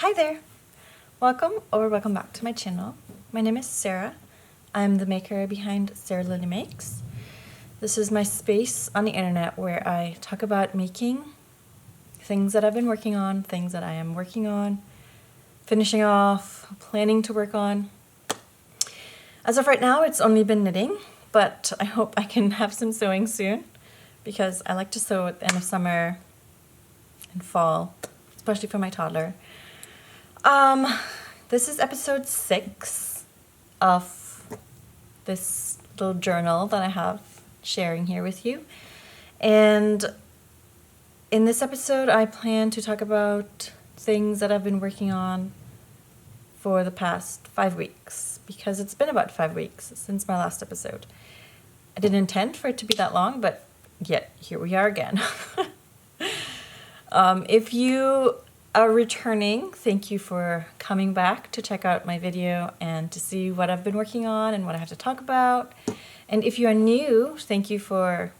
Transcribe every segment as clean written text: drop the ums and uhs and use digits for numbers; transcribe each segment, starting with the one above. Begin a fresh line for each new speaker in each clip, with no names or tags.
Hi there! Welcome or welcome back to my channel. My name is Sarah. I'm the maker behind Lilly Makes. This is my space on the internet where I talk about making things that I've been working on, things that I am working on, finishing off, planning to work on. As of right now, it's only been knitting, but I hope I can have some sewing soon because I like to sew at the end of summer and fall, especially for my toddler. This is episode 6 of this little journal that I have sharing here with you. And in this episode, I plan to talk about things that I've been working on for the past 5 weeks, because it's been about 5 weeks since my last episode. I didn't intend for it to be that long, but yet here we are again. If you are returning, thank you for coming back to check out my video and to see what I've been working on and what I have to talk about. And if you are new, thank you for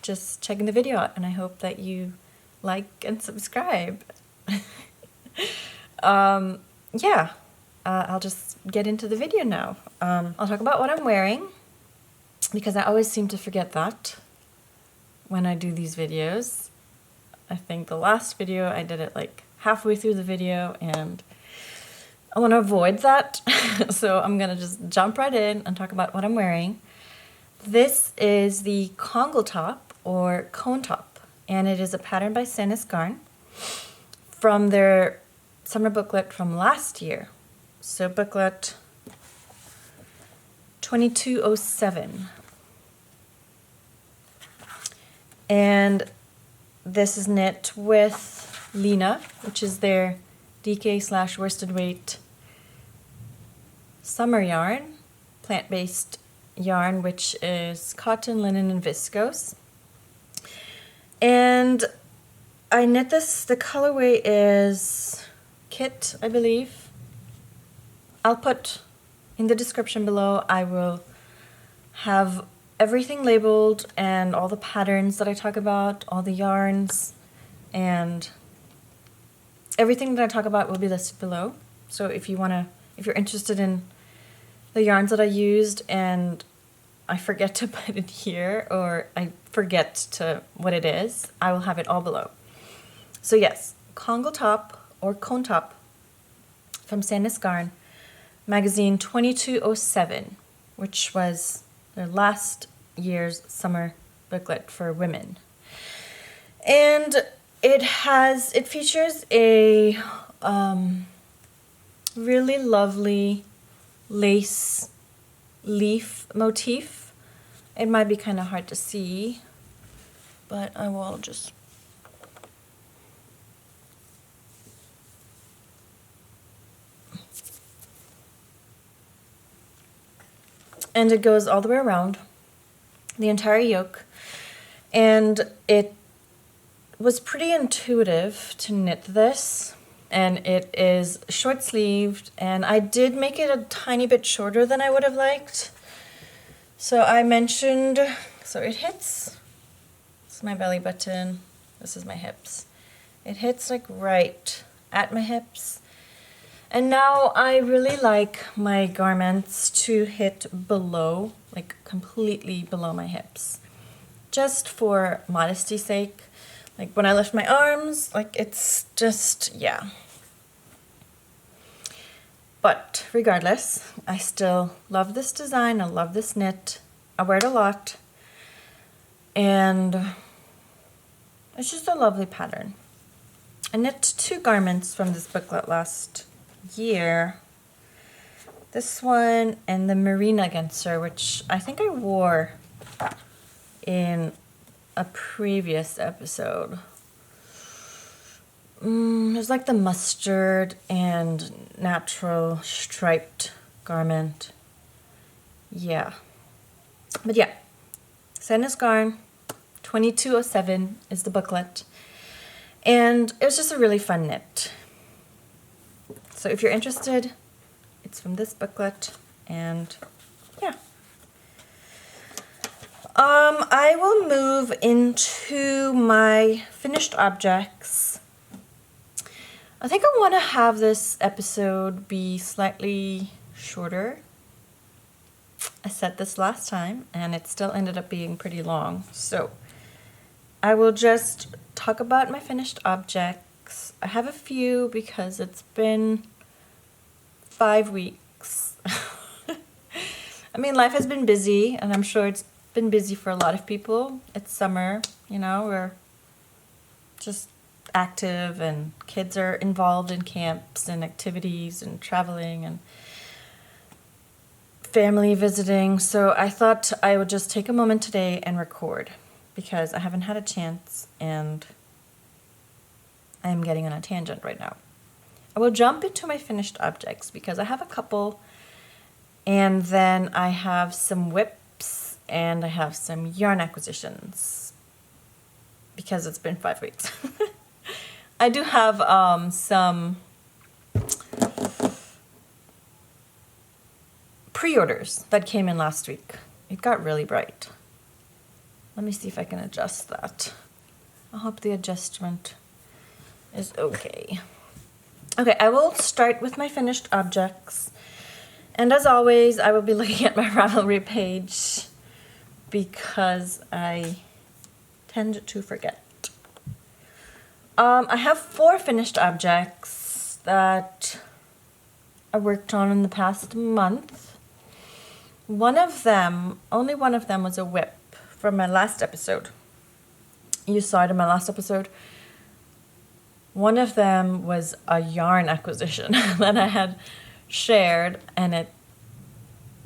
just checking the video out, and I hope that you like and subscribe. I'll just get into the video now. I'll talk about what I'm wearing, because I always seem to forget that when I do these videos. I think the last video I did it like halfway through the video, and I want to avoid that. So I'm gonna just jump right in and talk about what I'm wearing. This is the Congo top or cone top, and it is a pattern by Sandnes Garn from their summer booklet from last year. So booklet 2207. And this is knit with Lina, which is their DK/worsted weight summer yarn, plant-based yarn, which is cotton, linen, and viscose. And I knit this, the colorway is Kitt, I believe. I'll put in the description below, I will have everything labeled and all the patterns that I talk about, all the yarns, and everything that I talk about will be listed below. So if you're interested in the yarns that I used and I forget to put it here, or I forget to what it is, I will have it all below. So yes, Congo top or cone top from Sandnes Garn, magazine 2207, which was their last year's summer booklet for women. And it features a really lovely lace leaf motif. It might be kind of hard to see, but I will just and it goes all the way around the entire yoke, and it was pretty intuitive to knit this, and it is short sleeved, and I did make it a tiny bit shorter than I would have liked. So I mentioned, so it hits, this is my belly button, this is my hips. It hits like right at my hips. And now I really like my garments to hit below, like completely below my hips, just for modesty's sake. Like when I lift my arms, like it's just, yeah. But regardless, I still love this design. I love this knit. I wear it a lot. And it's just a lovely pattern. I knit 2 garments from this booklet last year. This one and the Marina Genser, which I think I wore in a previous episode. It was like the mustard and natural striped garment. Yeah. But yeah, Sandnes Garn 2207 is the booklet. And it was just a really fun knit. So if you're interested, it's from this booklet, and yeah. I will move into my finished objects. I think I want to have this episode be slightly shorter. I said this last time and it still ended up being pretty long. So I will just talk about my finished objects. I have a few because it's been 5 weeks. I mean, life has been busy, and I'm sure it's been busy for a lot of people. It's summer, you know, we're just active and kids are involved in camps and activities and traveling and family visiting. So I thought I would just take a moment today and record because I haven't had a chance and I'm getting on a tangent right now. I will jump into my finished objects because I have a couple, and then I have some whips and I have some yarn acquisitions because it's been 5 weeks. I do have some pre-orders that came in last week. It got really bright. Let me see if I can adjust that. I hope the adjustment is okay. Okay, I will start with my finished objects. And as always, I will be looking at my Ravelry page because I tend to forget. I have 4 finished objects that I worked on in the past month. One of them, only one of them, was a whip from my last episode. You saw it in my last episode. One of them was a yarn acquisition that I had shared, and it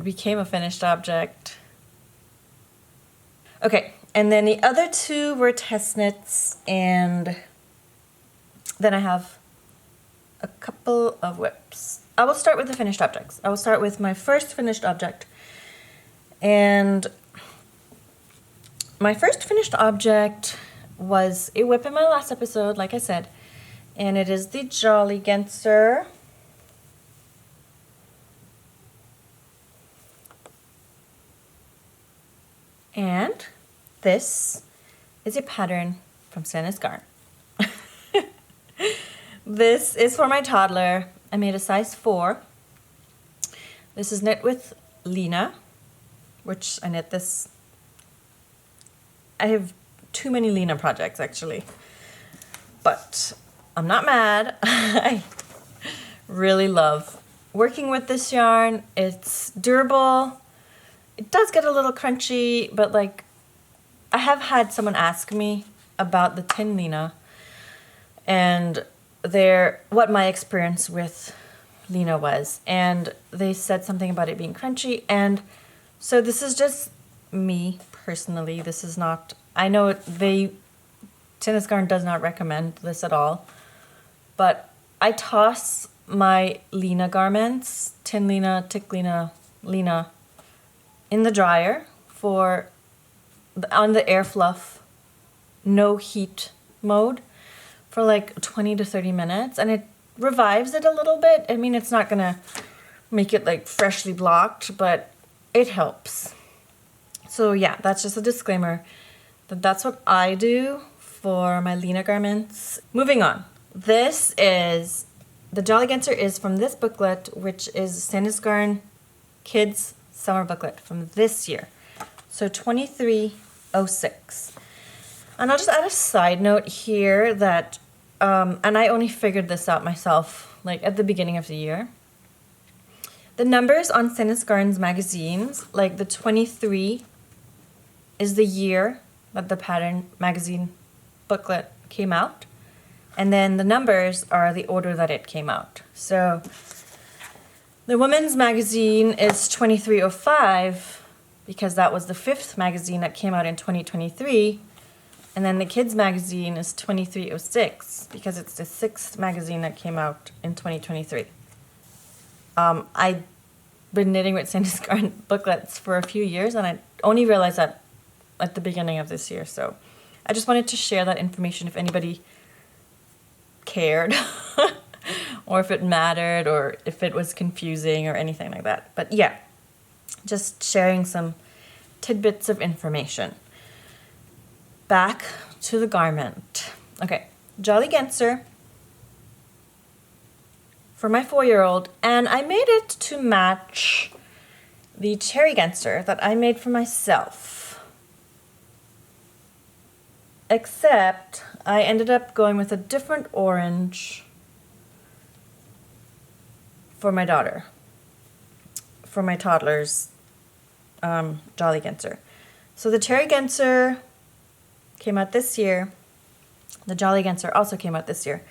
became a finished object. Okay, and then the other 2 were test knits, and then I have a couple of whips. I will start with the finished objects. I will start with my first finished object. And my first finished object was a whip in my last episode, like I said, and it is the Jolly Genser. And this is a pattern from Sandnes Garn. This is for my toddler. I made a size 4. This is knit with Lena, which I knit this. I have too many Lena projects actually, but I'm not mad. I really love working with this yarn. It's durable. It does get a little crunchy, but like I have had someone ask me about the Tynn Lena and what my experience with Lena was, and they said something about it being crunchy, and so this is just me personally. This is not, I know Sandnes Garn does not recommend this at all, but I toss my Lena garments, Tynn Lena, Tykk Lena, in the dryer on the air fluff, no heat mode for like 20 to 30 minutes, and it revives it a little bit. I mean, it's not gonna make it like freshly blocked, but it helps. So yeah, that's just a disclaimer that's what I do for my Lena garments. Moving on. This is, the Jolly Genser is from this booklet, which is Sandnes Garn Kids Summer Booklet from this year. So 2306. And I'll just add a side note here that, and I only figured this out myself, like at the beginning of the year. The numbers on Sandnes Garn's magazines, like the 23 is the year that the pattern magazine booklet came out. And then the numbers are the order that it came out. So the women's magazine is 2305 because that was the 5th magazine that came out in 2023. And then the kids magazine is 2306 because it's the 6th magazine that came out in 2023. I've been knitting with Sandnes Garn booklets for a few years, and I only realized that at the beginning of this year. So I just wanted to share that information if anybody cared or if it mattered or if it was confusing or anything like that. But yeah, just sharing some tidbits of information. Back to the garment. Okay, Jolly Genser. for my 4-year-old, and I made it to match the cherry genser that I made for myself. Except I ended up going with a different orange for my daughter, for my toddler's Jolly Genser. So the cherry genser came out this year. The Jolly Genser also came out this year.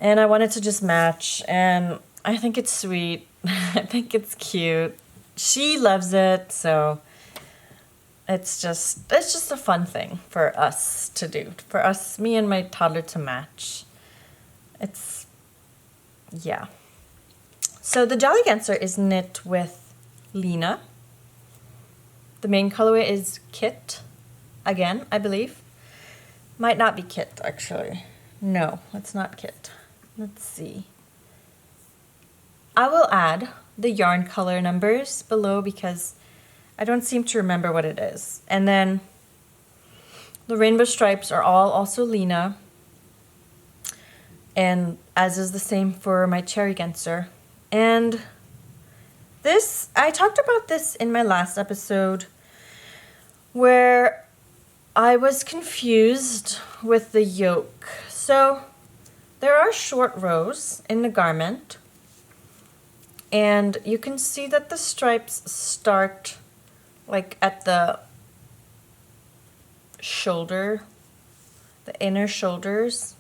And I wanted to just match, and I think it's sweet. I think it's cute. She loves it, so it's just a fun thing for us to do. For us, me and my toddler to match. Yeah. So the Jolly Genser is knit with Lena. The main colorway is Kitt, again, I believe. Might not be Kitt, actually. No, it's not Kitt. Let's see. I will add the yarn color numbers below because I don't seem to remember what it is. And then the rainbow stripes are all also Lena. And as is the same for my cherry genser. And this, I talked about this in my last episode where I was confused with the yoke. So there are short rows in the garment, and you can see that the stripes start like at the shoulder, the inner shoulders,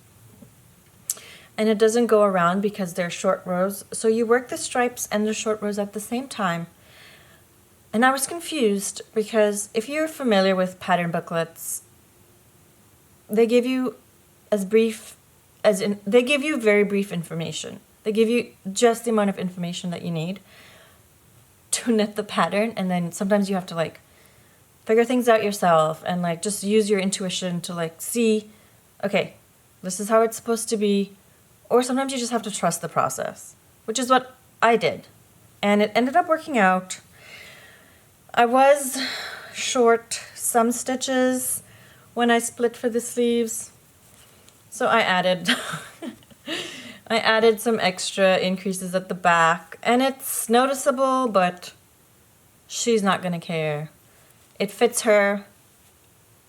and it doesn't go around because they're short rows. So you work the stripes and the short rows at the same time. And I was confused because if you're familiar with pattern booklets, they give you they give you very brief information. They give you just the amount of information that you need to knit the pattern, and then sometimes you have to like figure things out yourself and like just use your intuition to like see, okay, this is how it's supposed to be, or sometimes you just have to trust the process, which is what I did, and it ended up working out. I was short some stitches when I split for the sleeves, so I added some extra increases at the back, and it's noticeable, but she's not gonna care. It fits her,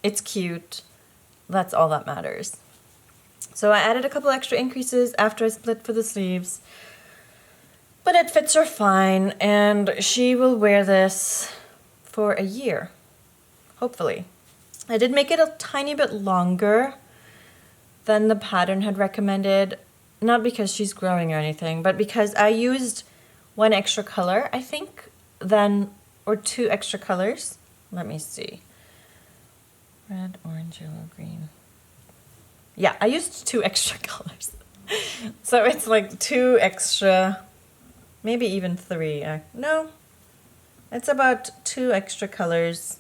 it's cute, that's all that matters. So I added a couple extra increases after I split for the sleeves, but it fits her fine, and she will wear this for a year, hopefully. I did make it a tiny bit longer than the pattern had recommended, not because she's growing or anything, but because I used one extra color, I think, or two extra colors. Let me see. Red, orange, yellow, green. Yeah, I used 2 extra colors. So it's like 2 extra, maybe even 3. No, it's about 2 extra colors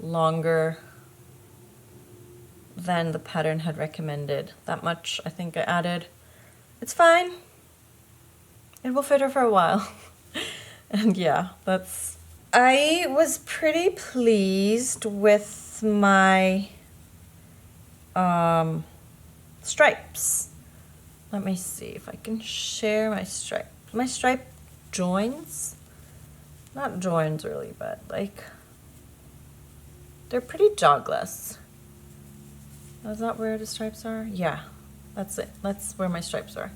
longer than the pattern had recommended. That much I think I added. It's fine. It will fit her for a while. And yeah, I was pretty pleased with my stripes. Let me see if I can share my stripe. My stripe joins, not joins really, but like, they're pretty jogless. Is that where the stripes are? Yeah, that's it. That's where my stripes are.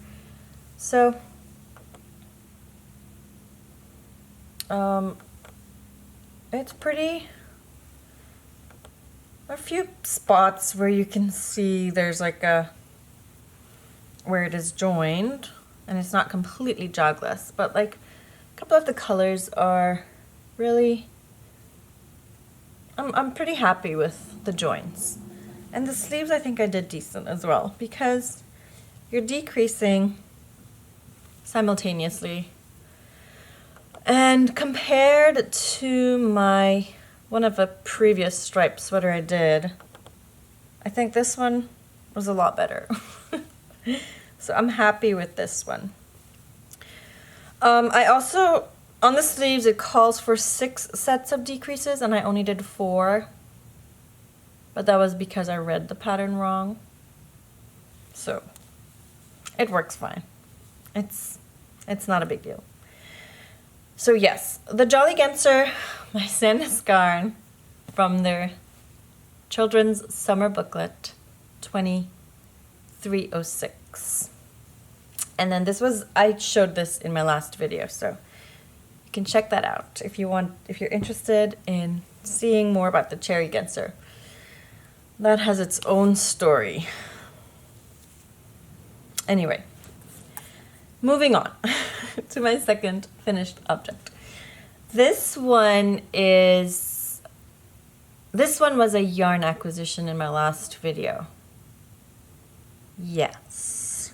So, it's pretty. A few spots where you can see there's like where it is joined, and it's not completely jogless, but like a couple of the colors are really. I'm pretty happy with the joints. And the sleeves, I think I did decent as well, because you're decreasing simultaneously. And compared to one of the previous striped sweater I did, I think this one was a lot better. So I'm happy with this one. I also, on the sleeves, it calls for 6 sets of decreases, and I only did 4. But that was because I read the pattern wrong. So it works fine. It's not a big deal. So yes, the Jolly Genser, my Sandnes Garn from their Children's Summer Booklet 2306. And then this was, I showed this in my last video, so you can check that out if you're interested in seeing more about the Cherry Genser. That has its own story. Anyway, moving on to my second finished object. This one was a yarn acquisition in my last video. Yes.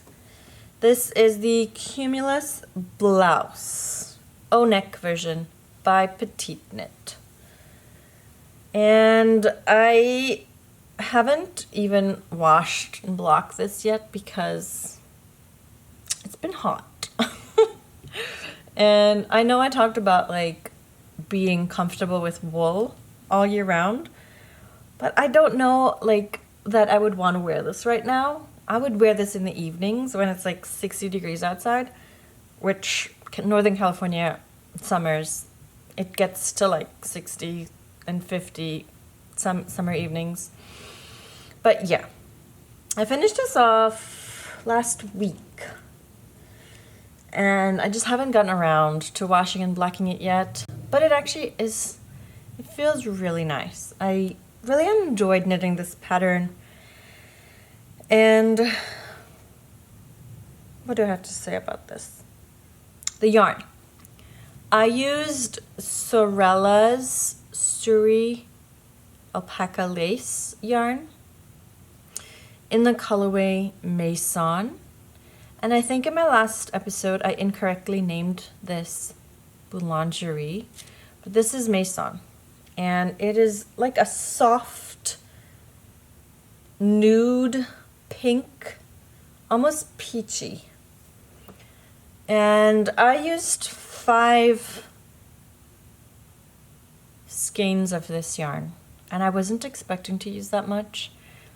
This is the Cumulus Blouse O-neck version by Petiteknit. And I haven't even washed and blocked this yet because it's been hot. And I know I talked about like being comfortable with wool all year round, but I don't know like that I would want to wear this right now. I would wear this in the evenings when it's like 60 degrees outside, which Northern California summers, it gets to like 60 and 50 some summer evenings. But yeah, I finished this off last week and I just haven't gotten around to washing and blacking it yet, but it actually is, it feels really nice. I really enjoyed knitting this pattern. And what do I have to say about this? The yarn. I used Sewrella's Siri Alpaca lace yarn in the colorway Maison. And I think in my last episode I incorrectly named this boulangerie, but this is Maison. And it is like a soft nude pink, almost peachy. And I used 5 skeins of this yarn, and I wasn't expecting to use that much.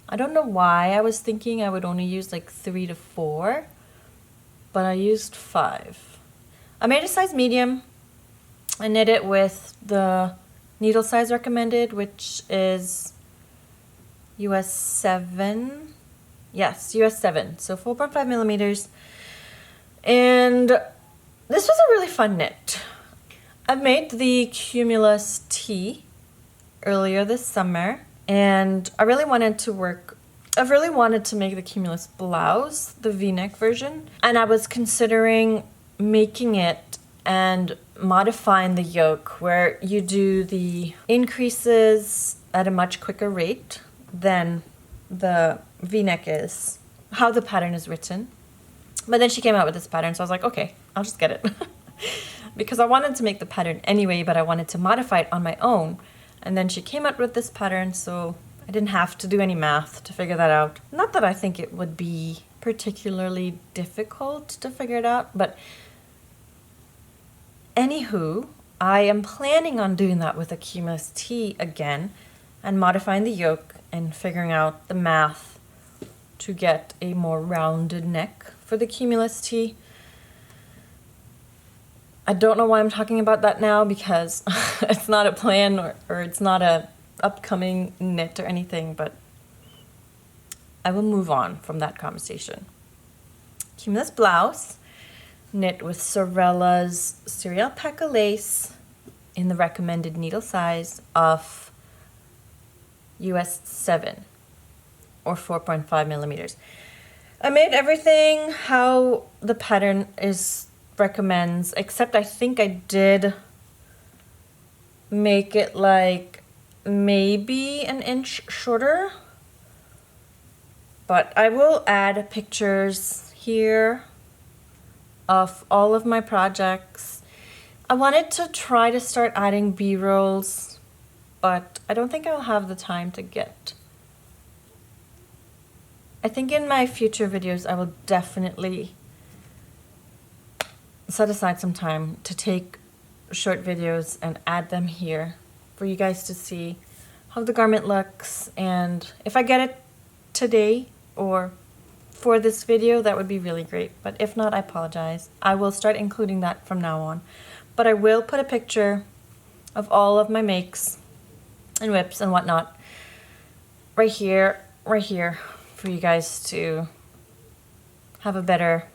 I don't know why I was thinking I would only use like 3 to 4, but I used 5. I made a size medium. I knit it with the needle size recommended, which is US 7. Yes, US 7, so 4.5 millimeters. And this was a really fun knit. I made the Cumulus tee earlier this summer, and I've really wanted to make the Cumulus blouse, the V-neck version, and I was considering making it and modifying the yoke where you do the increases at a much quicker rate than the V-neck is, how the pattern is written. But then she came out with this pattern, so I was like, okay, I'll just get it. Because I wanted to make the pattern anyway, but I wanted to modify it on my own. And then she came out with this pattern, so I didn't have to do any math to figure that out. Not that I think it would be particularly difficult to figure it out, but anywho, I am planning on doing that with a Cumulus tee again and modifying the yoke and figuring out the math to get a more rounded neck for the Cumulus tee. I don't know why I'm talking about that now because it's not a plan or it's not a upcoming knit or anything, but I will move on from that conversation. Cumulus blouse, knit with Sewrella's Siri Alpaca lace in the recommended needle size of US 7 or 4.5 millimeters. I made everything how the pattern recommends, except I think I did make it like maybe an inch shorter, but I will add pictures here of all of my projects. I wanted to try to start adding B-rolls, but I don't think I'll have the time to get. I think in my future videos I will definitely set aside some time to take short videos and add them here for you guys to see how the garment looks, and if I get it today or for this video, that would be really great. But if not, I apologize. I will start including that from now on. But I will put a picture of all of my makes and whips and whatnot right here for you guys to have a better,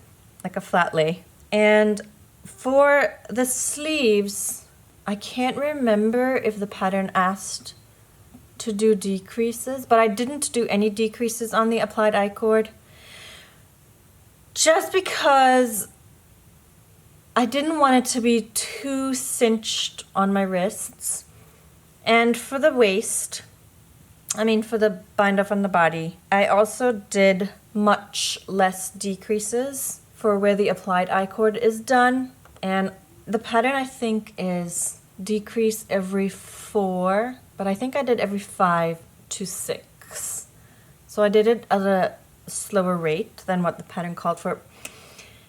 like a flat lay. And for the sleeves, I can't remember if the pattern asked to do decreases, but I didn't do any decreases on the applied I-cord just because I didn't want it to be too cinched on my wrists. And for the waist, I mean for the bind off on the body, I also did much less decreases for where the applied I-cord is done. And the pattern I think is decrease every 4, but I think I did every 5 to 6. So I did it at a slower rate than what the pattern called for.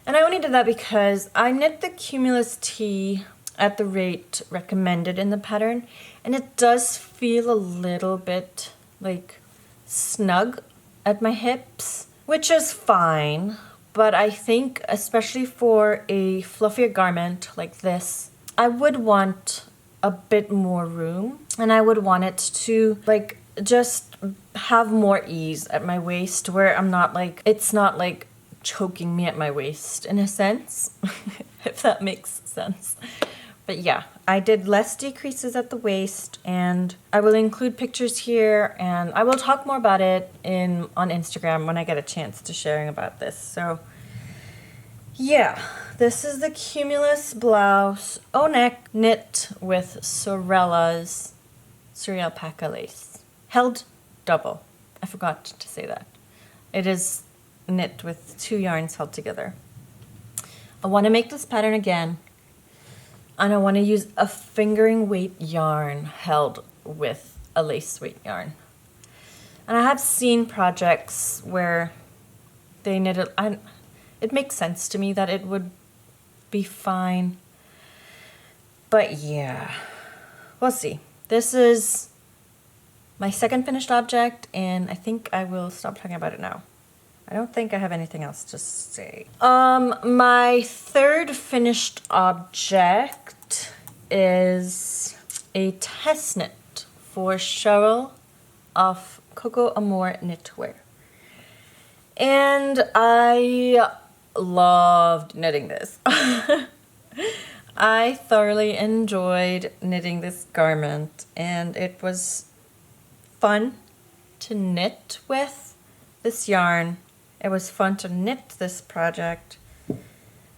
And I only did that because I knit the Cumulus tee at the rate recommended in the pattern, and it does feel a little bit like snug at my hips, which is fine. But I think especially for a fluffier garment like this, I would want a bit more room, and I would want it to like just have more ease at my waist where I'm not like, it's not like choking me at my waist in a sense, if that makes sense. But yeah, I did less decreases at the waist, and I will include pictures here, and I will talk more about it on Instagram when I get a chance to sharing about this. So yeah, this is the Cumulus blouse, O-neck, knit with Sewrella's Siri Alpaca lace. Held double. I forgot to say that. It is knit with 2 yarns held together. I want to make this pattern again, and I want to use a fingering weight yarn held with a lace weight yarn. And I have seen projects where they knit it. It makes sense to me that it would be fine. But yeah, we'll see. This is my second finished object, and I think I will stop talking about it now. I don't think I have anything else to say. My third finished object is a test knit for Sewrella of Coco Amour Knitwear. And I loved knitting this. I thoroughly enjoyed knitting this garment, and it was fun to knit with this yarn. It was fun to knit this project,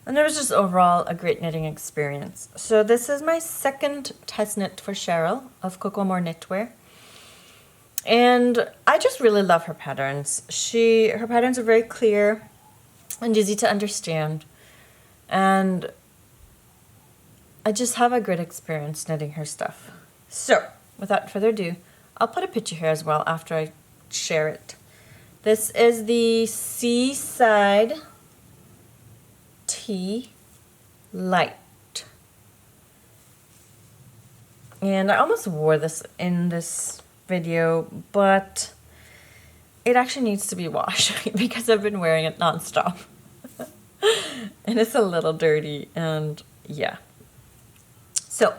and it was just overall a great knitting experience. So this is my second test knit for Sewrella of Coco Amour Knitwear. And I just really love her patterns. Her patterns are very clear and easy to understand. And I just have a great experience knitting her stuff. So, without further ado, I'll put a picture here as well after I share it. This is the Seaside Tea Light. And I almost wore this in this video, but it actually needs to be washed because I've been wearing it nonstop. And it's a little dirty, and yeah. So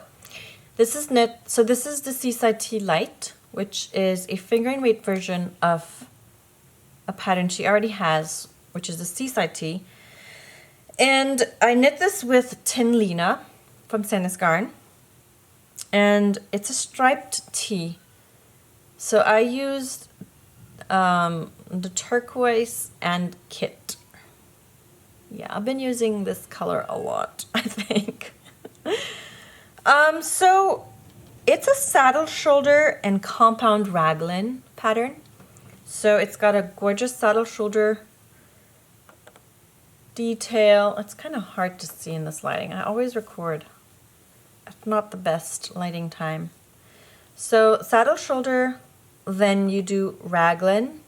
this is knit. So this is the Seaside Tea Light, which is a fingering weight version of a pattern she already has, which is the Seaside Tea. And I knit this with Tynn Line from Sandnes Garn, and it's a striped tee. So I used the turquoise and Kitt. Yeah, I've been using this color a lot, I think. So it's a saddle shoulder and compound raglan pattern. So it's got a gorgeous saddle shoulder detail. It's kind of hard to see in this lighting. I always record at not the best lighting time. So saddle shoulder, then you do raglan,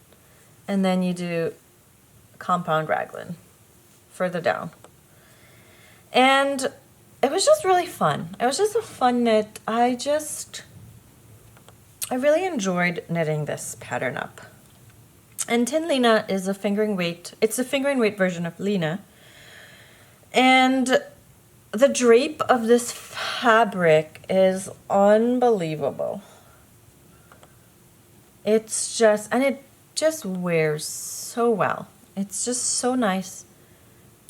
and then you do compound raglan further down. And it was just really fun. It was just a fun knit. I really enjoyed knitting this pattern up. And Tynn Lina is a fingering weight. It's a fingering weight version of Lina. And the drape of this fabric is unbelievable. It's just, and it just wears so well. It's just so nice.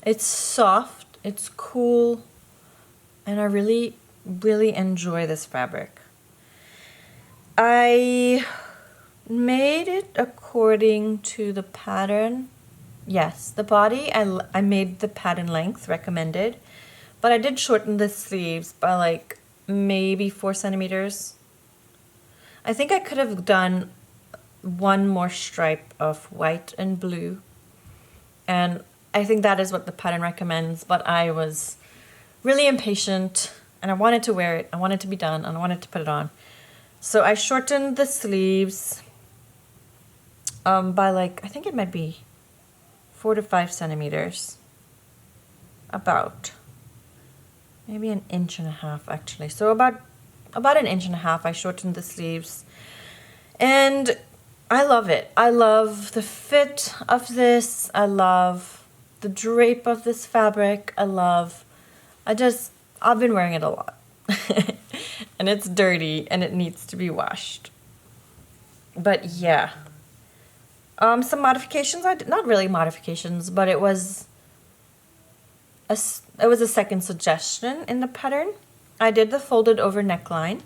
It's soft, it's cool, and I really, really enjoy this fabric. I made it according to the pattern. Yes, the body, I made the pattern length recommended, but I did shorten the sleeves by like maybe 4 centimeters. I think I could have done one more stripe of white and blue, and I think that is what the pattern recommends, but I was really impatient and I wanted to wear it. I wanted to be done and I wanted to put it on. So I shortened the sleeves by like, I think it might be 4 to 5 centimeters. About. Maybe 1.5 inches actually. So about 1.5 inches I shortened the sleeves. And I love it. I love the fit of this. I love the drape of this fabric. I've been wearing it a lot. And it's dirty and it needs to be washed. But yeah. Some modifications, not really modifications, but it was a second suggestion in the pattern. I did the folded over neckline.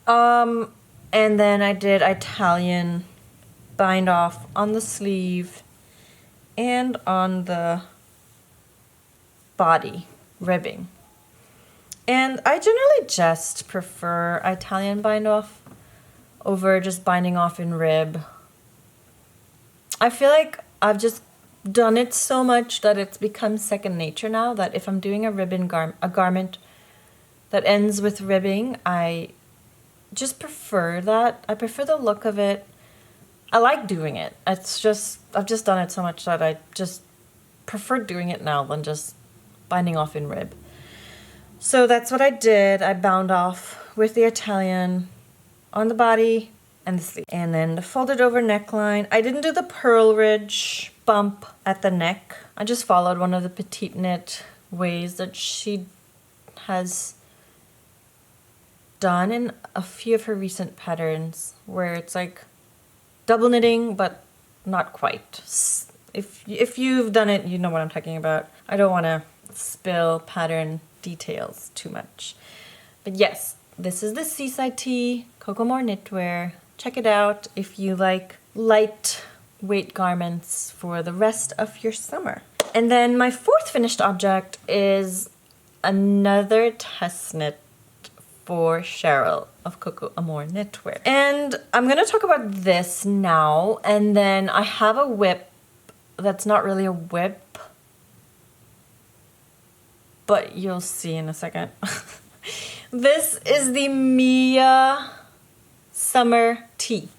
And then I did Italian bind off on the sleeve and on the body ribbing. And I generally just prefer Italian bind off over just binding off in rib. I feel like I've just done it so much that it's become second nature now, that if I'm doing a garment that ends with ribbing, I just prefer that. I prefer the look of it. I like doing it. It's just, I've just done it so much that I just prefer doing it now than just binding off in rib. So that's what I did. I bound off with the Italian on the body and the sleeve. And then the folded over neckline. I didn't do the purl ridge bump at the neck. I just followed one of the Petiteknit ways that she has done in a few of her recent patterns, where it's like double knitting but not quite. If you've done it, you know what I'm talking about. I don't want to spill pattern details too much. But yes, this is the Seaside Tee Coco More Knitwear. Check it out if you like lightweight garments for the rest of your summer. And then my fourth finished object is another test knit for Sewrella of Coco Amour Knitwear. And I'm going to talk about this now, and then I have a whip that's not really a whip, but you'll see in a second. This is the Mia Summer Tee.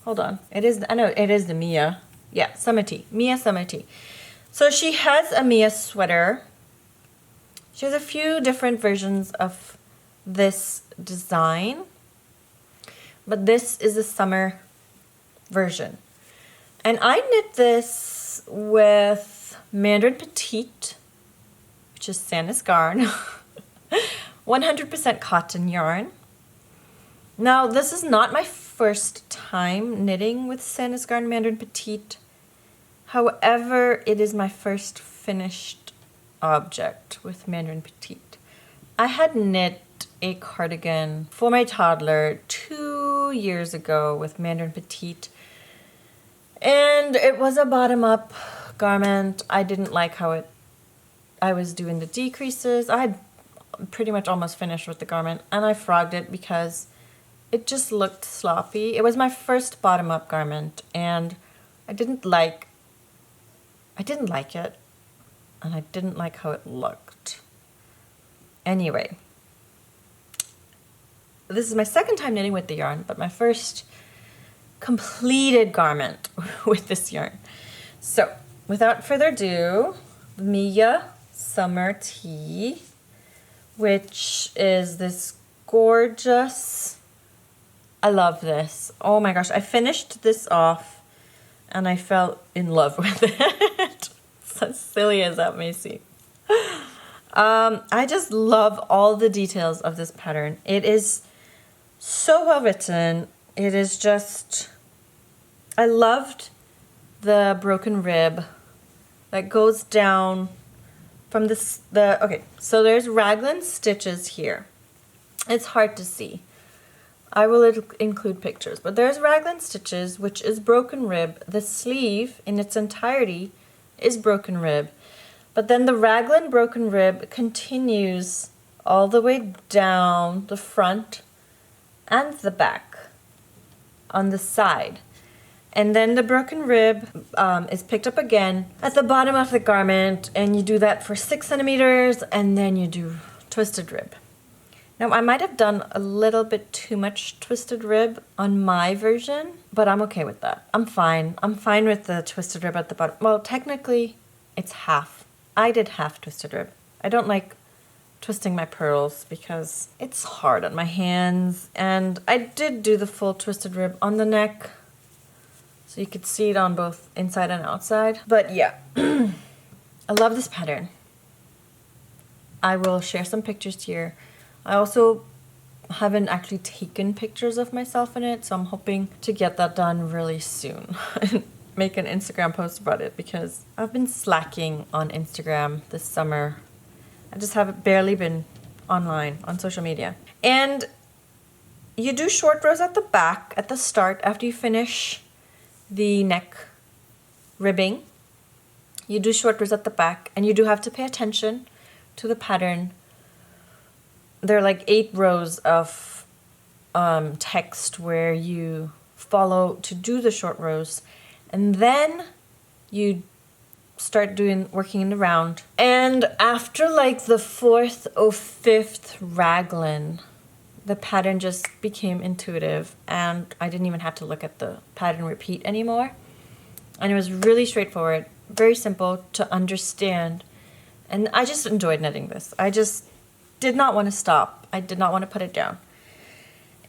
Hold on. I know it is the Mia. Yeah, Summer Tee. Mia Summer Tee. So she has a Mia sweater. She has a few different versions of this design, but this is the summer version. And I knit this with Mandarin Petite, which is Sandnes Garn, 100% cotton yarn. Now, this is not my first time knitting with Sandnes Garn Mandarin Petite. However, it is my first finished object with Mandarin Petite. I had knit a cardigan for my toddler 2 years ago with Mandarin Petite, and it was a bottom-up garment. I didn't like how I was doing the decreases. I had pretty much almost finished with the garment, and I frogged it because it just looked sloppy. It was my first bottom-up garment, and I didn't like it, and I didn't like how it looked. Anyway, this is my second time knitting with the yarn, but my first completed garment with this yarn. So, without further ado, the Mia Summer Tee, which is this gorgeous, I love this. Oh my gosh, I finished this off and I fell in love with it. As silly as that may seem. I just love all the details of this pattern. It is so well written. It is just, I loved the broken rib that goes down from this, okay, so there's raglan stitches here. It's hard to see. I will include pictures, but there's raglan stitches, which is broken rib. The sleeve in its entirety is broken rib, but then the raglan broken rib continues all the way down the front and the back on the side. And then the broken rib is picked up again at the bottom of the garment, and you do that for 6 centimeters, and then you do twisted rib. Now, I might have done a little bit too much twisted rib on my version, but I'm okay with that. I'm fine. I'm fine with the twisted rib at the bottom. Well, technically, it's half. I did half twisted rib. I don't like twisting my pearls because it's hard on my hands, and I did do the full twisted rib on the neck, so you could see it on both inside and outside. But yeah, I love this pattern. I will share some pictures here. I also haven't actually taken pictures of myself in it, so I'm hoping to get that done really soon and make an Instagram post about it, because I've been slacking on Instagram this summer. I just haven't barely been online on social media. And you do short rows at the back at the start after you finish the neck ribbing. You do short rows at the back, and you do have to pay attention to the pattern. There are like 8 rows of text where you follow to do the short rows, and then you start working in the round. And after like the 4th or 5th raglan, the pattern just became intuitive, and I didn't even have to look at the pattern repeat anymore. And it was really straightforward, very simple to understand. And I just enjoyed knitting this. I just did not want to stop. I did not want to put it down.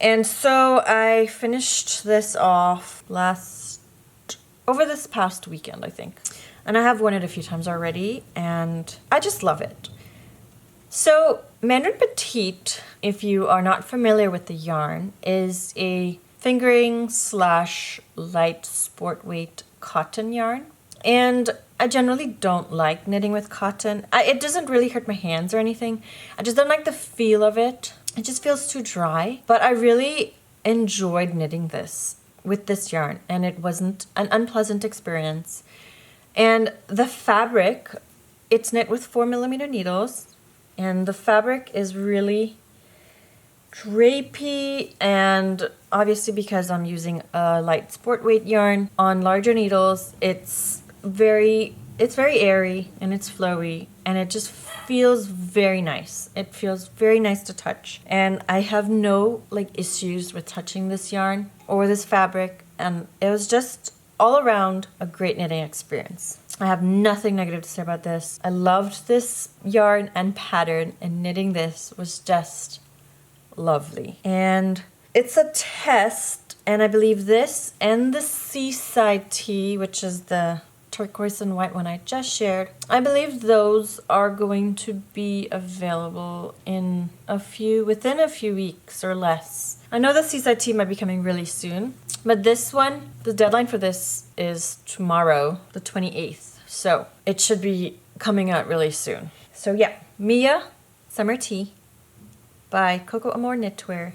And so I finished this off over this past weekend, I think. And I have worn it a few times already, and I just love it. So Mandarin Petite, if you are not familiar with the yarn, is a fingering / light sport weight cotton yarn. And I generally don't like knitting with cotton. It doesn't really hurt my hands or anything. I just don't like the feel of it. It just feels too dry. But I really enjoyed knitting this with this yarn, and it wasn't an unpleasant experience. And the fabric, it's knit with 4mm needles, and the fabric is really drapey, and obviously because I'm using a light sport weight yarn on larger needles, it's very airy and it's flowy, and it just feels very nice. It feels very nice to touch, and I have no issues with touching this yarn or this fabric, and it was just all around a great knitting experience. I have nothing negative to say about this. I loved this yarn and pattern, and knitting this was just lovely. And it's a test, and I believe this and the Seaside Tea, which is the turquoise and white one I just shared, I believe those are going to be available within a few weeks or less. I know the Seaside Tea might be coming really soon, but this one, the deadline for this is tomorrow, the 28th. So it should be coming out really soon. So yeah, Mia Summer Tea by Coco Amour Knitwear,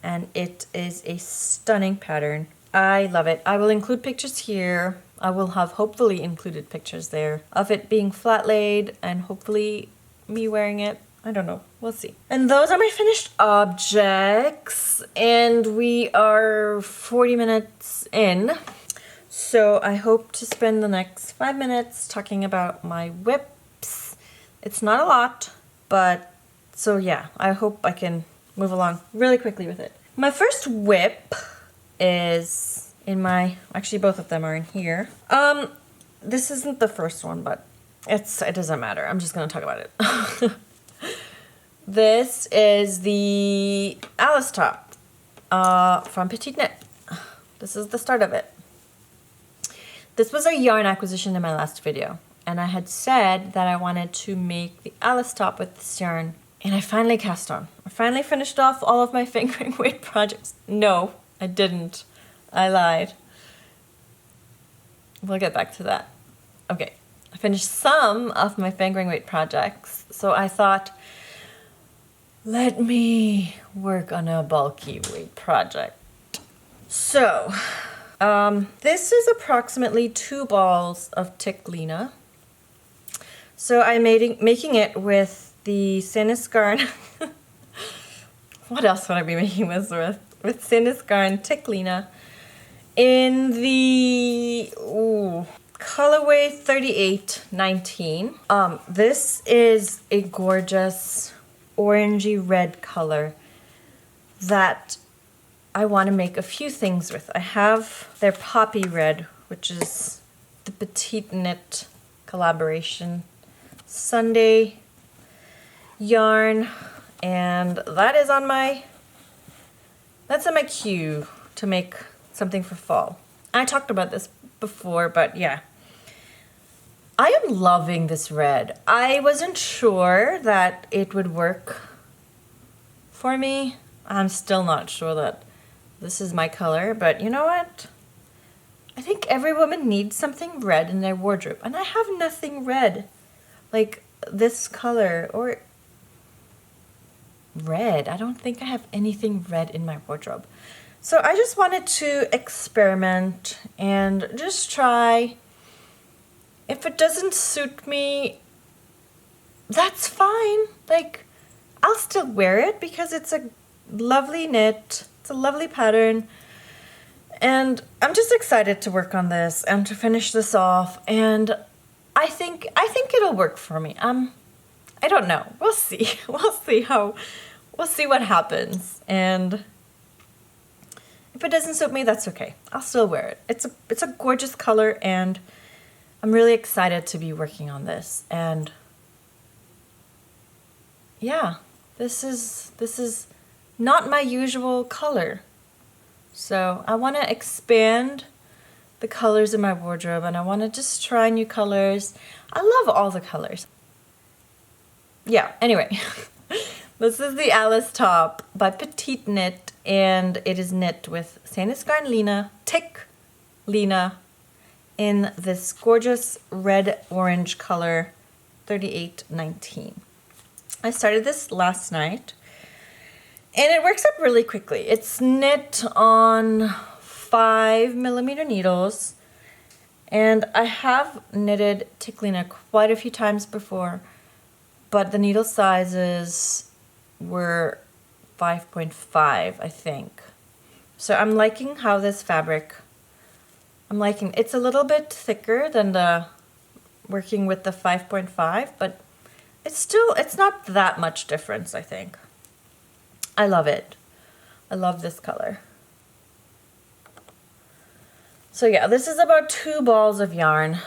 and it is a stunning pattern. I love it. I will include pictures here. I will have hopefully included pictures there of it being flat laid, and hopefully me wearing it. I don't know. We'll see. And those are my finished objects, and we are 40 minutes in. So I hope to spend the next 5 minutes talking about my whips. It's not a lot, but so yeah, I hope I can move along really quickly with it. My first whip is actually both of them are in here. This isn't the first one, but it doesn't matter. I'm just gonna talk about it. This is the Alice top from Petiteknit. This is the start of it. This was a yarn acquisition in my last video, and I had said that I wanted to make the Alice top with this yarn, and I finally cast on. I finally finished off all of my fingering weight projects. No, I didn't. I lied. We'll get back to that. Okay, I finished some of my fingering weight projects, so I thought, let me work on a bulky weight project. So, this is approximately 2 balls of Tykk Lina. So I'm making it with the Sandnes Garn. What else would I be making this with? With Sandnes Garn Tykk Lina in the colorway 3819. This is a gorgeous orangey red color that I want to make a few things with. I have their poppy red, which is the Petiteknit collaboration Sunday yarn, and that's on my queue to make something for fall. I talked about this before, but yeah. I am loving this red. I wasn't sure that it would work for me. I'm still not sure that this is my color, but you know what? I think every woman needs something red in their wardrobe, and I have nothing red like this color or red. I don't think I have anything red in my wardrobe. So I just wanted to experiment and just try. If it doesn't suit me, that's fine. Like, I'll still wear it because it's a lovely knit. It's a lovely pattern. And I'm just excited to work on this and to finish this off. And I think it'll work for me. I don't know. We'll see. We'll see what happens. And if it doesn't suit me, that's okay. I'll still wear it. It's a gorgeous color, and I'm really excited to be working on this. And yeah, this is not my usual color. So I want to expand the colors in my wardrobe, and I want to just try new colors. I love all the colors. Yeah, anyway. This is the Alice top by Petiteknit, and it is knit with Sandnes Garn Tykk Lina in this gorgeous red-orange color, 3819. I started this last night, and it works up really quickly. It's knit on 5mm needles, and I have knitted Tykk Lina quite a few times before, but the needle sizes were 5.5, I think. So I'm liking how this fabric, it's a little bit thicker than the working with the 5.5, but it's not that much difference, I think. I love it. I love this color. So yeah, this is about 2 balls of yarn.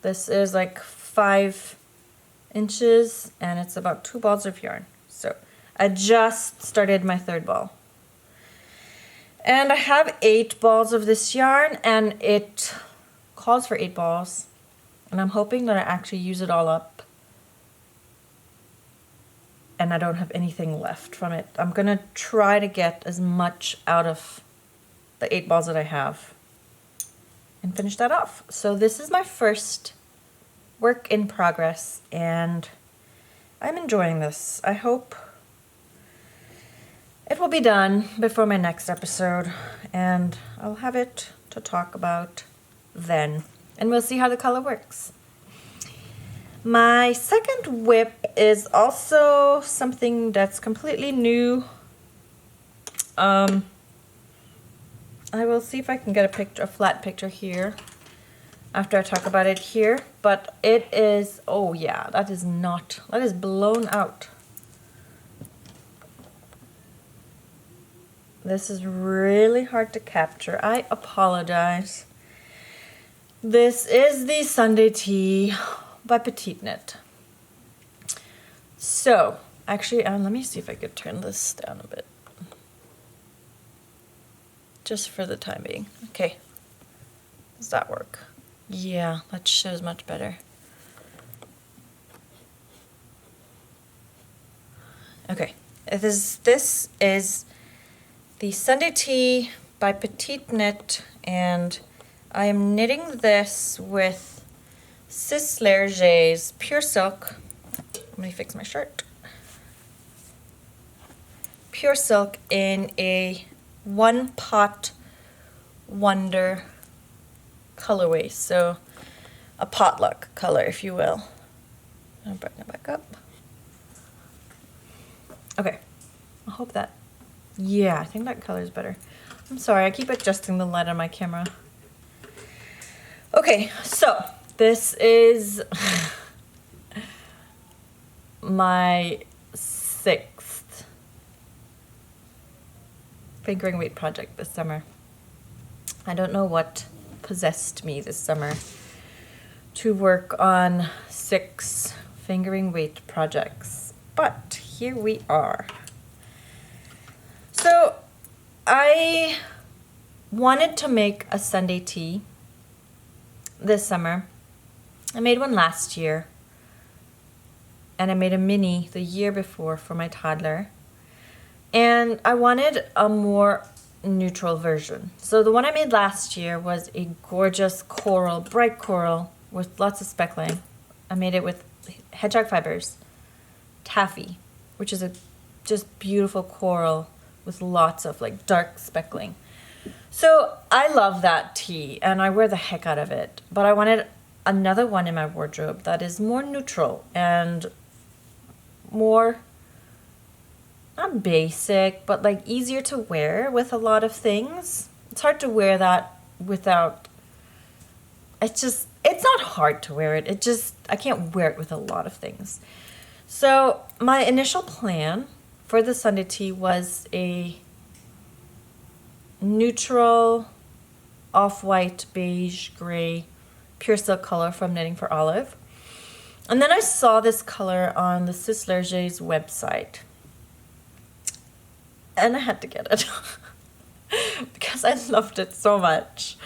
This is like 5 inches, and it's about 2 balls of yarn. So I just started my 3rd ball. And I have 8 balls of this yarn, and it calls for 8 balls. And I'm hoping that I actually use it all up, and I don't have anything left from it. I'm gonna try to get as much out of the 8 balls that I have and finish that off. So this is my first work in progress, and I'm enjoying this. I hope it will be done before my next episode, and I'll have it to talk about then, and we'll see how the color works. My second whip is also something that's completely new. I will see if I can get a flat picture here after I talk about it here, but it is, oh yeah, that is blown out. This is really hard to capture. I apologize. This is the Sunday Tea by Petiteknit. So, actually, let me see if I could turn this down a bit. Just for the time being. Okay. Does that work? Yeah, that shows much better. Okay, this is the Sunday Tea by Petiteknit, and I am knitting this with Sewrella's Pure Silk. Let me fix my shirt. Pure Silk in a One Pot Wonder colorway, so a potluck color, if you will. I'll bring it back up. Okay, I hope that, yeah, I think that color is better. I'm sorry, I keep adjusting the light on my camera. Okay, so this is my 6th fingering weight project this summer. I don't know what possessed me this summer to work on 6 fingering weight projects, but here we are. So I wanted to make a Sunday tea this summer. I made one last year, and I made a mini the year before for my toddler, and I wanted a more neutral version. So the one I made last year was a gorgeous coral, bright coral with lots of speckling. I made it with hedgehog fibers, taffy, which is a just beautiful coral with lots of like dark speckling. So I love that tea and I wear the heck out of it, but I wanted another one in my wardrobe that is more neutral and more, not basic, but like easier to wear with a lot of things. It's hard to wear that without, it's not hard to wear it. I can't wear it with a lot of things. So my initial plan for the Sunday tea was a neutral off-white, beige, gray, pure silk color from Knitting for Olive. And then I saw this color on the Sewrella's website. And I had to get it because I loved it so much.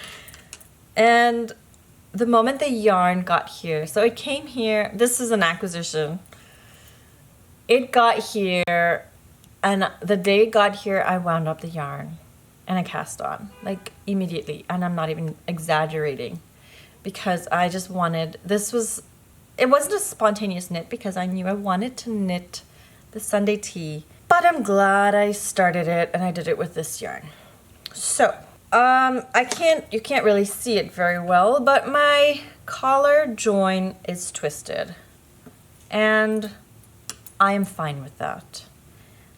And the moment the yarn got here, so it came here, this is an acquisition. It got here, and the day it got here, I wound up the yarn and I cast on, like immediately. And I'm not even exaggerating because I just wanted, it wasn't a spontaneous knit because I knew I wanted to knit the Sunday tea, but I'm glad I started it and I did it with this yarn. So, you can't really see it very well, but my collar join is twisted and I am fine with that.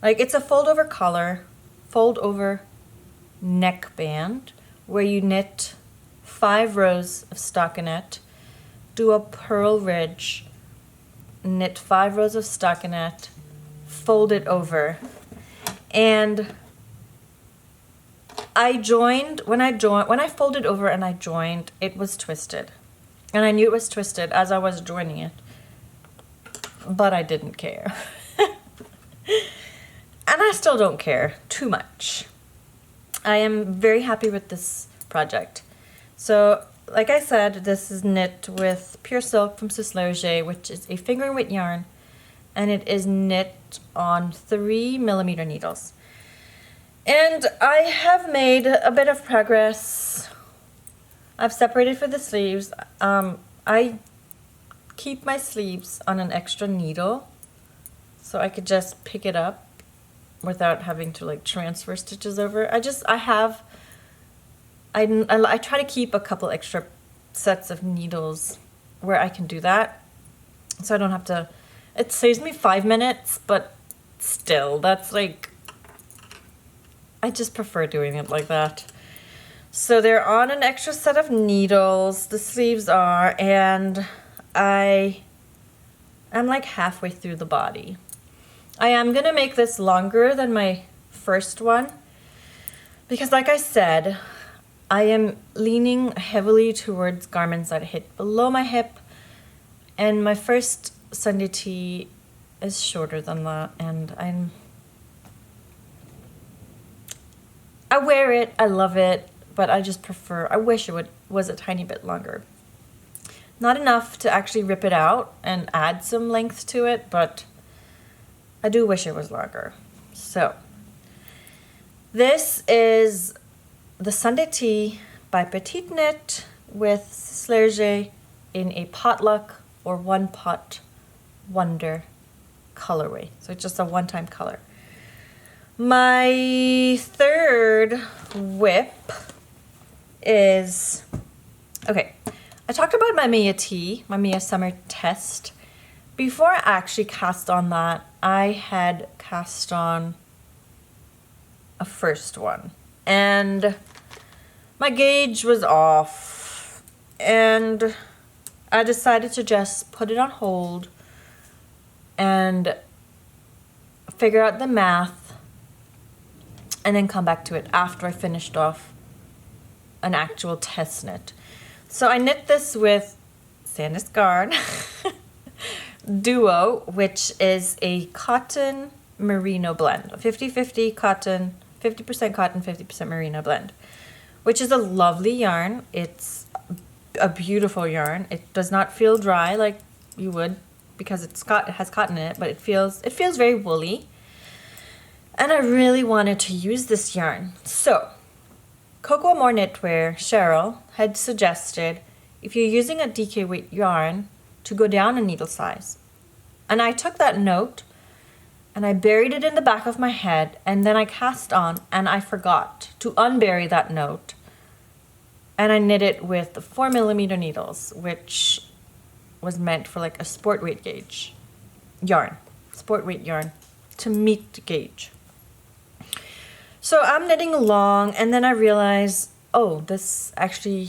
Like, it's a fold over collar, fold over neckband where you knit 5 rows of stockinette, do a purl ridge, knit 5 rows of stockinette, fold it over, and when I folded over and I joined, it was twisted. And I knew it was twisted as I was joining it, but I didn't care. And I still don't care too much. I am very happy with this project. So, like I said, this is knit with Pure Silk from Sewrella, which is a fingering weight yarn, and it is knit on 3mm needles. And I have made a bit of progress. I've separated for the sleeves. I keep my sleeves on an extra needle so I could just pick it up without having to like transfer stitches over. I try to keep a couple extra sets of needles where I can do that, so I don't have to, it saves me 5 minutes, but still, that's like, I just prefer doing it like that. So they're on an extra set of needles, the sleeves are, and I'm like halfway through the body. I am gonna make this longer than my first one because, like I said, I am leaning heavily towards garments that hit below my hip, and my first Sunday tea is shorter than that, and I wear it, I love it, but I just prefer, I wish it was a tiny bit longer. Not enough to actually rip it out and add some length to it, but I do wish it was longer. So this is the Sunday Tea by Petiteknit with Slerge in a potluck or one pot wonder colorway. So it's just a one-time color. My third whip is, okay, I talked about my Mia tea, my Mia summer test. Before I actually cast on that, I had cast on a first one and my gauge was off and I decided to just put it on hold and figure out the math and then come back to it after I finished off an actual test knit. So I knit this with Sandnes Garn Duo, which is a cotton merino blend, 50-50 cotton, 50% cotton, 50% merino blend, which is a lovely yarn. It's a beautiful yarn. It does not feel dry like you would because it has cotton in it, but it feels very woolly. And I really wanted to use this yarn. So Coco Amour Knitwear, Cheryl, had suggested if you're using a DK weight yarn to go down a needle size. And I took that note and I buried it in the back of my head and then I cast on and I forgot to unbury that note. And I knit it with the 4mm needles, which was meant for like a sport weight gauge yarn, sport weight yarn to meet the gauge. So I'm knitting along and then I realize, oh, this actually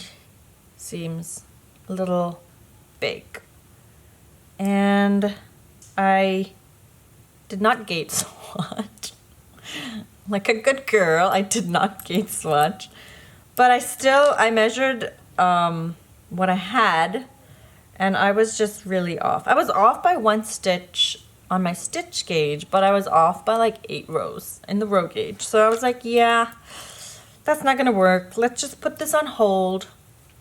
seems a little big. And I did not gauge swatch. Like a good girl, I did not gauge swatch. But I measured what I had and I was just really off. I was off by 1 stitch on my stitch gauge, but I was off by like 8 rows in the row gauge. So I was like, yeah, that's not gonna work. Let's just put this on hold,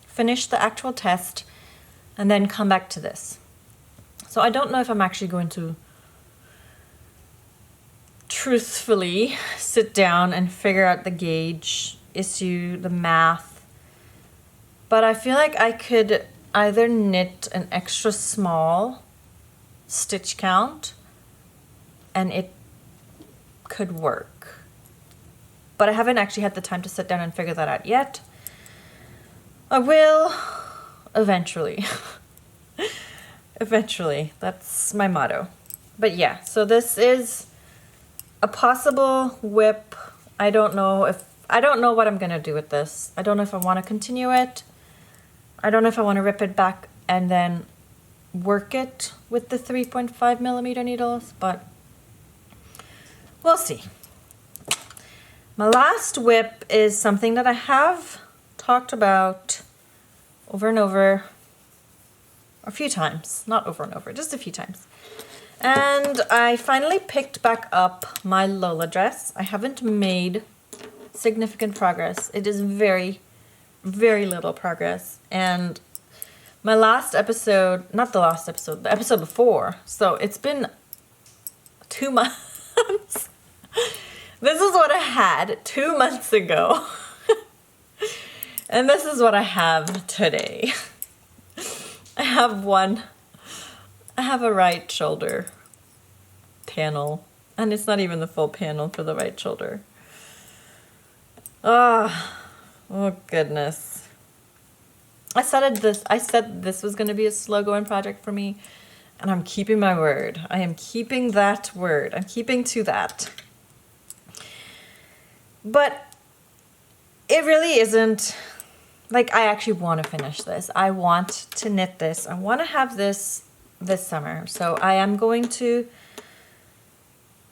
finish the actual test, and then come back to this. So I don't know if I'm actually going to truthfully sit down and figure out the gauge issue, the math, but I feel like I could either knit an extra small stitch count and it could work. But I haven't actually had the time to sit down and figure that out yet. I will eventually. Eventually, that's my motto. But yeah, so this is a possible whip. I don't know what I'm gonna do with this. I don't know if I want to continue it. I don't know if I want to rip it back and then work it with the 3.5mm needles, but we'll see. My last whip is something that I have talked about over and over a few times, not over and over, just a few times. And I finally picked back up my Lola dress. I haven't made significant progress. It is very, very little progress. And my last episode, not the last episode, the episode before, so it's been 2 months. This is what I had 2 months ago. And this is what I have today. I have a right shoulder panel, and it's not even the full panel for the right shoulder. Oh goodness. I said this was going to be a slow going project for me, and I'm keeping my word. I am keeping that word. I'm keeping to that. But it really isn't, like, I actually want to finish this. I want to knit this. I want to have this summer. So I am going to,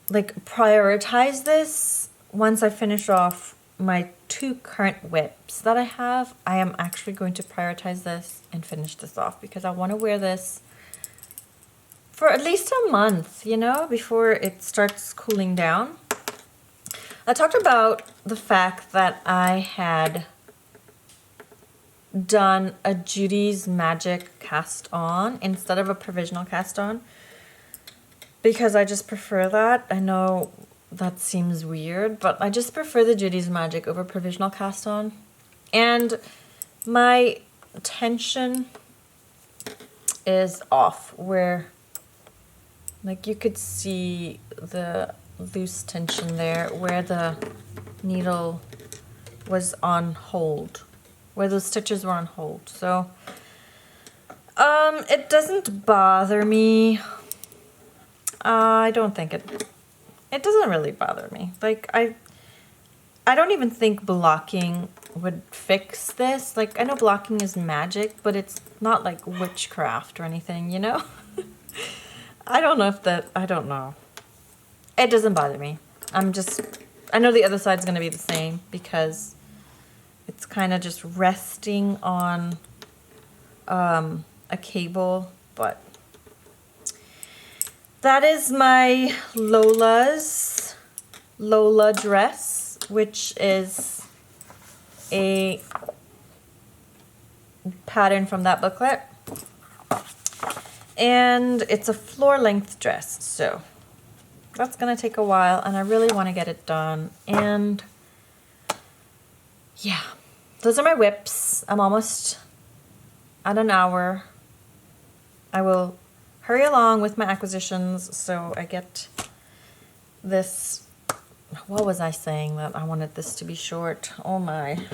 like, prioritize this once I finish off my 2 current whips that I have. I am actually going to prioritize this and finish this off because I want to wear this for at least a month, you know, before it starts cooling down. I talked about the fact that I had done a Judy's Magic cast on instead of a provisional cast on because I just prefer that. I know that seems weird, but I just prefer the Judy's Magic over provisional cast on. And my tension is off where, like, you could see the loose tension there where the needle was on hold, where those stitches were on hold. So it doesn't bother me. I don't think it doesn't really bother me. Like, I don't even think blocking would fix this. Like, I know blocking is magic, but it's not like witchcraft or anything, you know? I don't know. It doesn't bother me. I know the other side's going to be the same because it's kind of just resting on a cable, but that is my Lola dress, which is a pattern from that booklet. And it's a floor length dress, so that's gonna take a while and I really want to get it done. And yeah, those are my whips. I'm almost at an hour. I will hurry along with my acquisitions so I get this. What was I saying that I wanted this to be short? Oh my.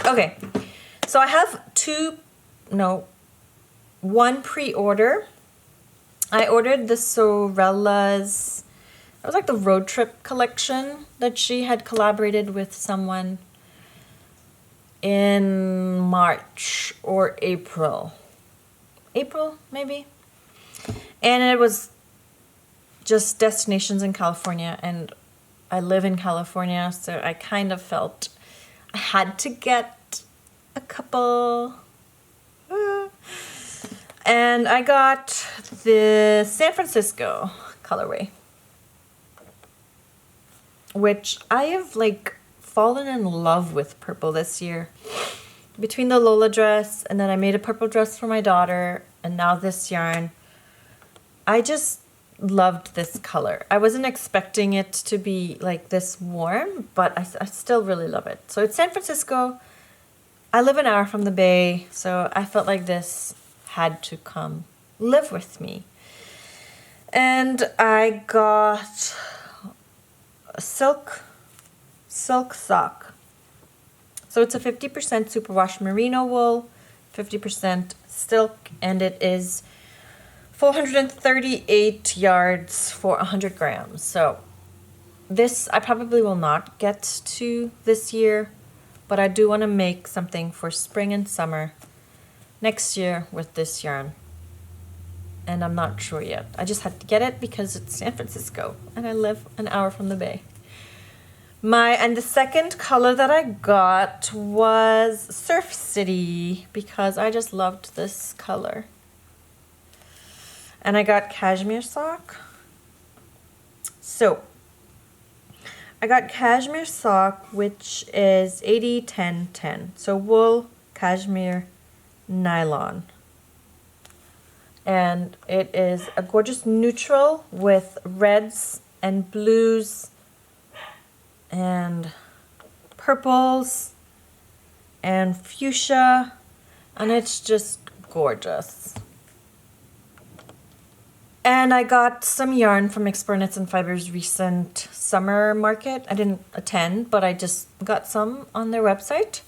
Okay, so I have one pre-order. I ordered the Sewrella's, it was like the road trip collection that she had collaborated with someone in March or April. April, maybe? And it was just destinations in California, and I live in California, so I kind of felt I had to get a couple. And I got the San Francisco colorway, which I have like fallen in love with purple this year. Between the Lola dress and then I made a purple dress for my daughter and now this yarn. I just loved this color. I wasn't expecting it to be like this warm, but I still really love it. So it's San Francisco. I live an hour from the Bay, so I felt like this had to come live with me. And I got a silk sock. So it's a 50% superwash merino wool, 50% silk, and it is 438 yards for 100 grams. So this I probably will not get to this year, but I do want to make something for spring and summer next year with this yarn. And I'm not sure yet. I just had to get it because it's San Francisco and I live an hour from the Bay. And the second color that I got was Surf City because I just loved this color. And I got cashmere sock. So I got cashmere sock, which is 80-10-10. So wool, cashmere, nylon. And it is a gorgeous neutral with reds and blues and purples and fuchsia, and it's just gorgeous. And I got some yarn from Explore Knits and Fibers' recent summer market. I didn't attend, but I just got some on their website.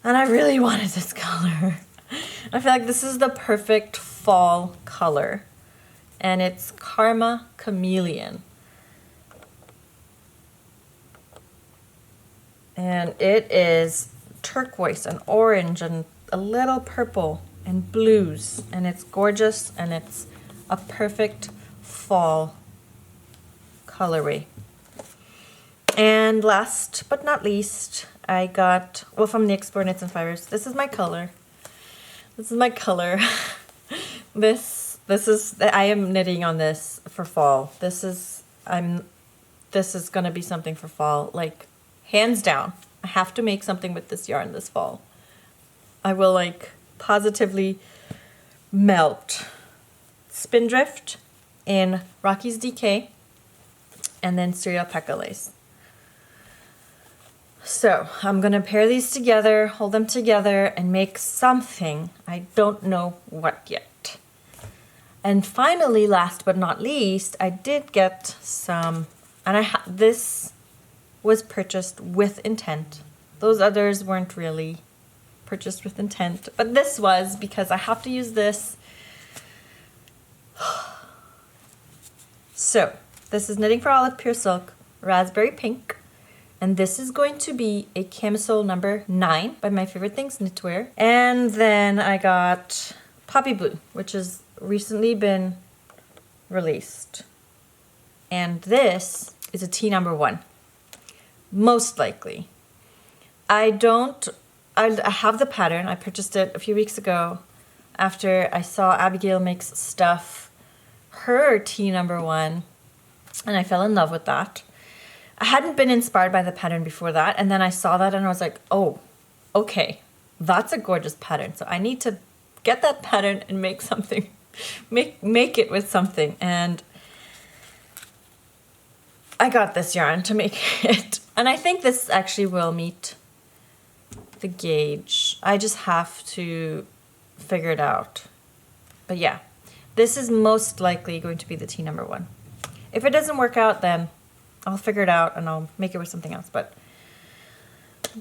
And I really wanted this color. I feel like this is the perfect fall color. And it's Karma Chameleon. And it is turquoise and orange and a little purple and blues. And it's gorgeous and it's a perfect fall colorway. And last but not least, I got, well, from the Explore Knits and Fibers, this is my color. This is my color. This is, I am knitting on this for fall. This is gonna be something for fall, like hands down. I have to make something with this yarn this fall. I will like positively melt Spindrift in Rocky's DK and then Siri Alpaca lace. So I'm gonna pair these together, hold them together, and make something. I don't know what yet. And finally, last but not least, I did get some, and this was purchased with intent. Those others weren't really purchased with intent, but this was because I have to use this. So this is Knitting for Olive Pure Silk, Raspberry Pink. And this is going to be a camisole number 9 by My Favorite Things Knitwear. And then I got Poppy Blue, which has recently been released. And this is a T number 1, most likely. I have the pattern. I purchased it a few weeks ago after I saw Abigail Makes stuff, her T number 1, and I fell in love with that. I hadn't been inspired by the pattern before that, and then I saw that and I was like, oh, okay, that's a gorgeous pattern. So I need to get that pattern and make something, make it with something. And I got this yarn to make it. And I think this actually will meet the gauge. I just have to figure it out. But yeah, this is most likely going to be the T number 1. If it doesn't work out, then I'll figure it out and I'll make it with something else. But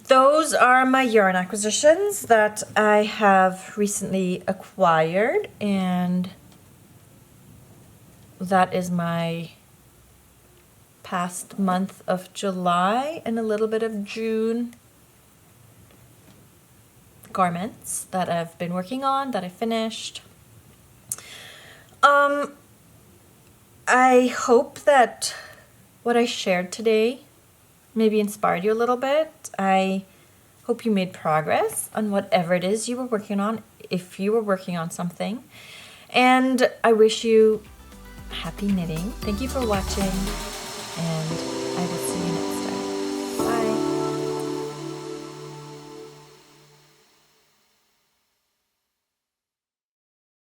those are my yarn acquisitions that I have recently acquired, and that is my past month of July and a little bit of June garments that I've been working on, that I finished. I hope that what I shared today maybe inspired you a little bit. I hope you made progress on whatever it is you were working on, if you were working on something. And I wish you happy knitting. Thank you for watching, and